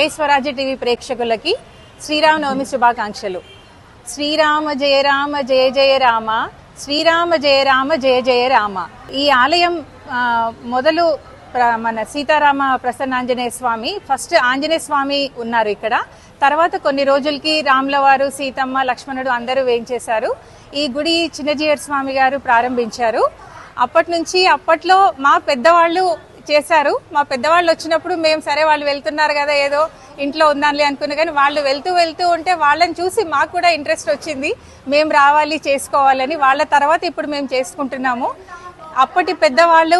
జై స్వరాజ్య టీవీ ప్రేక్షకులకి శ్రీరామనవమి శుభాకాంక్షలు. శ్రీరామ జయ రామ జయ జయ రామ, శ్రీరామ జయ రామ జయ జయ రామ. ఈ ఆలయం మొదలు మన సీతారామ ప్రసన్నాంజనేయ స్వామి, ఫస్ట్ ఆంజనేయ స్వామి ఉన్నారు ఇక్కడ. తర్వాత కొన్ని రోజులకి రాముల వారు, సీతమ్మ, లక్ష్మణుడు అందరూ వేయించేశారు. ఈ గుడి చిన్నజీయర్ స్వామి గారు ప్రారంభించారు. అప్పటి నుంచి అప్పట్లో మా పెద్దవాళ్ళు చేశారు. మా పెద్దవాళ్ళు వచ్చినప్పుడు మేము సరే వాళ్ళు వెళ్తున్నారు కదా ఏదో ఇంట్లో ఉందానులే అనుకున్నా, కానీ వాళ్ళు వెళ్తూ ఉంటే వాళ్ళని చూసి మాకు కూడా ఇంట్రెస్ట్ వచ్చింది, మేము రావాలి చేసుకోవాలని. వాళ్ళ తర్వాత ఇప్పుడు మేము చేసుకుంటున్నాము. అప్పటి పెద్దవాళ్ళు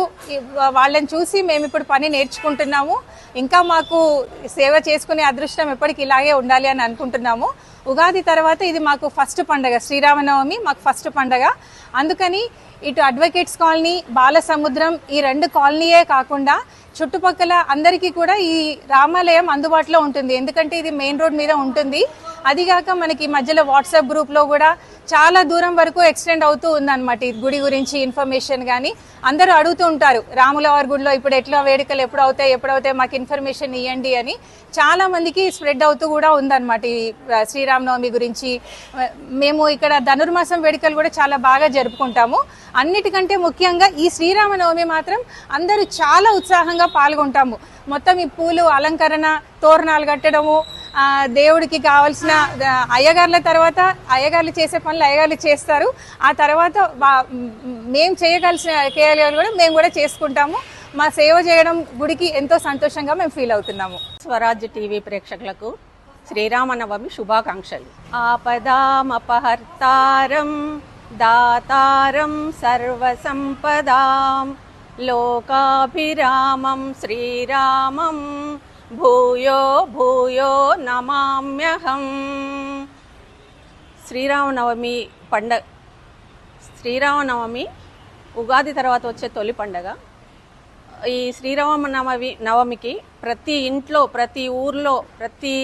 వాళ్ళని చూసి మేము ఇప్పుడు పని నేర్చుకుంటున్నాము. ఇంకా మాకు సేవ చేసుకునే అదృష్టం ఎప్పటికి ఇలాగే ఉండాలి అని అనుకుంటున్నాము. ఉగాది తర్వాత ఇది మాకు ఫస్ట్ పండగ, శ్రీరామనవమి మాకు ఫస్ట్ పండగ. అందుకని ఇటు అడ్వకేట్స్ కాలనీ, బాలసముద్రం ఈ రెండు కాలనీయే కాకుండా చుట్టుపక్కల అందరికీ కూడా ఈ రామాలయం అందుబాటులో ఉంటుంది. ఎందుకంటే ఇది మెయిన్ రోడ్ మీద ఉంటుంది. అదిగాక మనకి మధ్యలో వాట్సాప్ గ్రూప్లో కూడా చాలా దూరం వరకు ఎక్స్టెండ్ అవుతూ ఉందన్నమాట. ఈ గుడి గురించి ఇన్ఫర్మేషన్ కానీ అందరూ అడుగుతూ ఉంటారు, రాముల వారి గుడిలో ఇప్పుడు ఎట్లా వేడుకలు ఎప్పుడవుతాయి మాకు ఇన్ఫర్మేషన్ ఇవ్వండి అని చాలా మందికి స్ప్రెడ్ అవుతూ కూడా ఉందన్నమాట. ఈ శ్రీరామనవమి గురించి మేము ఇక్కడ ధనుర్మాసం వేడుకలు కూడా చాలా బాగా జరుపుకుంటాము. అన్నిటికంటే ముఖ్యంగా ఈ శ్రీరామనవమి మాత్రం అందరూ చాలా ఉత్సాహంగా పాల్గొంటాము. మొత్తం ఈ పూలు అలంకరణ, తోరణాలు కట్టడము, దేవుడికి కావాల్సిన అయ్యగారుల తర్వాత అయ్యగారులు చేసే పనులు అయ్యగారులు చేస్తారు. ఆ తర్వాత మేము చేయగలిగిన కూడా మేము కూడా చేసుకుంటాము. మా సేవ చేయడం గుడికి ఎంతో సంతోషంగా మేము ఫీల్ అవుతున్నాము. స్వరాజ్య టీవీ ప్రేక్షకులకు శ్రీరామనవమి శుభాకాంక్షలు. ఆపదామపహర్తారం దాతారం సర్వసంపదాం లోకాభిరామం శ్రీరామం భూయో భూయో నమామ్యహం. శ్రీరామనవమి ఉగాది తర్వాత వచ్చే తొలి పండగ. ఈ శ్రీరామనవమికి ప్రతి ఇంట్లో, ప్రతి ఊర్లో, ప్రతి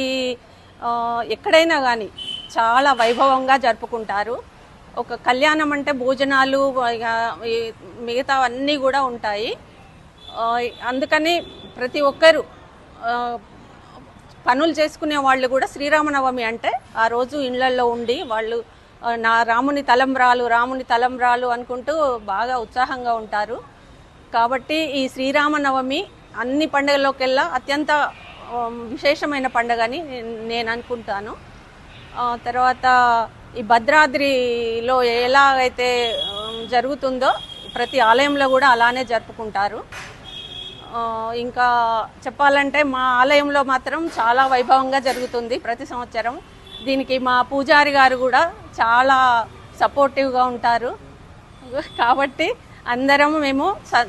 ఎక్కడైనా కానీ చాలా వైభవంగా జరుపుకుంటారు. ఒక కళ్యాణం అంటే భోజనాలు మిగతా అన్నీ కూడా ఉంటాయి. అందుకని ప్రతి ఒక్కరు పనులు చేసుకునే వాళ్ళు కూడా శ్రీరామనవమి అంటే ఆ రోజు ఇళ్లల్లో ఉండి వాళ్ళు రాముని తలంబ్రాలు అనుకుంటూ బాగా ఉత్సాహంగా ఉంటారు. కాబట్టి ఈ శ్రీరామనవమి అన్ని పండుగల్లోకెల్లా అత్యంత విశేషమైన పండుగని నేను అనుకుంటాను. తర్వాత ఈ భద్రాద్రిలో ఎలాగైతే జరుగుతుందో ప్రతి ఆలయంలో కూడా అలానే జరుపుకుంటారు. ఇంకా చెప్పాలంటే మా ఆలయంలో మాత్రం చాలా వైభవంగా జరుగుతుంది ప్రతి సంవత్సరం. దీనికి మా పూజారి గారు కూడా చాలా సపోర్టివ్గా ఉంటారు. కాబట్టి అందరం మేము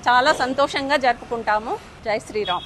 చాలా సంతోషంగా జరుపుకుంటాము. జై శ్రీరామ్.